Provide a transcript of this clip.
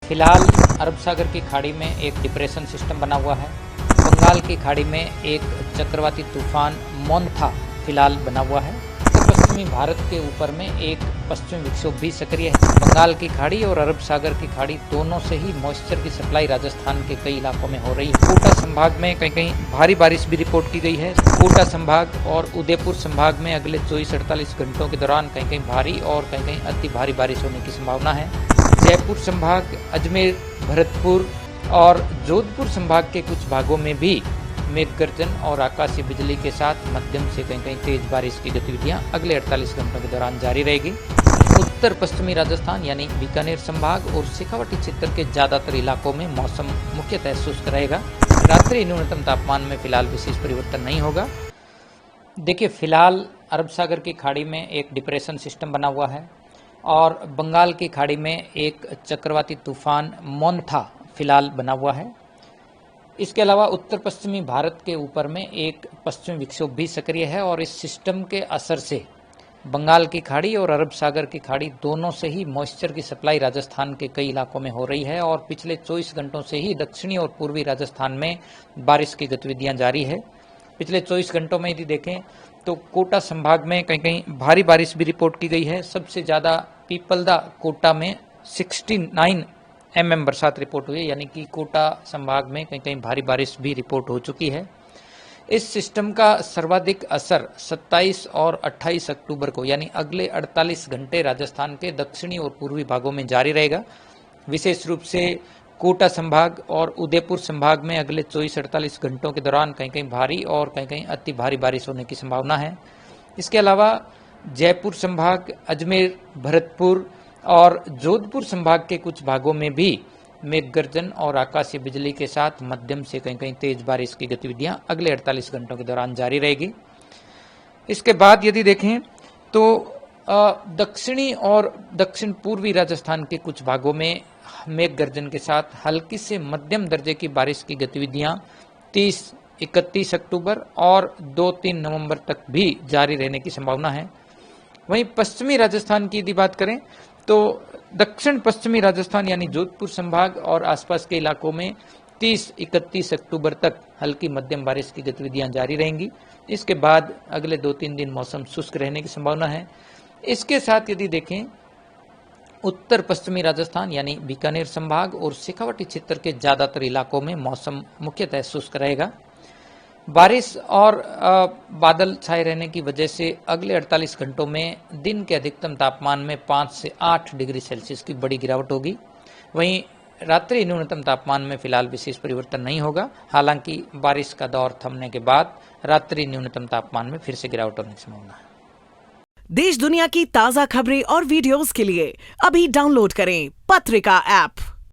फिलहाल अरब सागर की खाड़ी में एक डिप्रेशन सिस्टम बना हुआ है। बंगाल की खाड़ी में एक चक्रवाती तूफान मोन्था फिलहाल बना हुआ है। तो पश्चिमी भारत के ऊपर में एक पश्चिमी विक्षोभ भी सक्रिय है। बंगाल की खाड़ी और अरब सागर की खाड़ी दोनों से ही मॉइस्चर की सप्लाई राजस्थान के कई इलाकों में हो रही है। कोटा संभाग में कहीं कहीं भारी बारिश भी रिपोर्ट की गई है। कोटा संभाग और उदयपुर संभाग में अगले 24-48 घंटों के दौरान कहीं कहीं भारी और कहीं कहीं अति भारी बारिश होने की संभावना है। जयपुर संभाग, अजमेर, भरतपुर और जोधपुर संभाग के कुछ भागों में भी मेघ गर्जन और आकाशीय बिजली के साथ मध्यम से कहीं कहीं तेज बारिश की गतिविधियां अगले 48 घंटों के दौरान जारी रहेगी। उत्तर पश्चिमी राजस्थान यानी बीकानेर संभाग और शेखावाटी क्षेत्र के ज्यादातर इलाकों में मौसम मुख्यतः शुष्क रहेगा। रात्रि न्यूनतम तापमान में फिलहाल विशेष परिवर्तन नहीं होगा। देखिए, फिलहाल अरब सागर की खाड़ी में एक डिप्रेशन सिस्टम बना हुआ है और बंगाल की खाड़ी में एक चक्रवाती तूफान मोन्था फिलहाल बना हुआ है। इसके अलावा उत्तर पश्चिमी भारत के ऊपर में एक पश्चिमी विक्षोभ भी सक्रिय है और इस सिस्टम के असर से बंगाल की खाड़ी और अरब सागर की खाड़ी दोनों से ही मॉइस्चर की सप्लाई राजस्थान के कई इलाकों में हो रही है और पिछले 24 घंटों से ही दक्षिणी और पूर्वी राजस्थान में बारिश की गतिविधियां जारी है। पिछले 24 घंटों में यदि देखें तो कोटा संभाग में कहीं कहीं भारी बारिश भी रिपोर्ट की गई है। सबसे ज़्यादा पीपलदा कोटा में 69 mm बरसात रिपोर्ट हुई है, यानी कि कोटा संभाग में कहीं कहीं भारी बारिश भी रिपोर्ट हो चुकी है। इस सिस्टम का सर्वाधिक असर 27 और 28 अक्टूबर को यानी अगले 48 घंटे राजस्थान के दक्षिणी और पूर्वी भागों में जारी रहेगा। विशेष रूप से कोटा संभाग और उदयपुर संभाग में अगले 24-48 घंटों के दौरान कहीं कहीं भारी और कहीं कहीं अति भारी बारिश होने की संभावना है। इसके अलावा जयपुर संभाग, अजमेर, भरतपुर और जोधपुर संभाग के कुछ भागों में भी मेघ गर्जन और आकाशीय बिजली के साथ मध्यम से कहीं कहीं तेज बारिश की गतिविधियां अगले 48 घंटों के दौरान जारी रहेगी। इसके बाद यदि देखें तो दक्षिणी और दक्षिण पूर्वी राजस्थान के कुछ भागों में मेघ गर्जन के साथ हल्की से मध्यम दर्जे की बारिश की गतिविधियां 30-31 अक्टूबर और 2-3 नवंबर तक भी जारी रहने की संभावना है। वहीं पश्चिमी राजस्थान की यदि बात करें तो दक्षिण पश्चिमी राजस्थान यानी जोधपुर संभाग और आसपास के इलाकों में 30-31 अक्टूबर तक हल्की मध्यम बारिश की गतिविधियां जारी रहेंगी। इसके बाद अगले 2-3 दिन मौसम शुष्क रहने की संभावना है। इसके साथ यदि देखें उत्तर पश्चिमी राजस्थान यानी बीकानेर संभाग और शेखावाटी क्षेत्र के ज्यादातर इलाकों में मौसम मुख्यतः शुष्क रहेगा। बारिश और बादल छाए रहने की वजह से अगले 48 घंटों में दिन के अधिकतम तापमान में 5 से 8 डिग्री सेल्सियस की बड़ी गिरावट होगी। वहीं रात्रि न्यूनतम तापमान में फिलहाल विशेष परिवर्तन नहीं होगा। हालांकि बारिश का दौर थमने के बाद रात्रि न्यूनतम तापमान में फिर से गिरावट होने की संभावना है। देश दुनिया की ताजा खबरें और वीडियोस के लिए अभी डाउनलोड करें पत्रिका ऐप।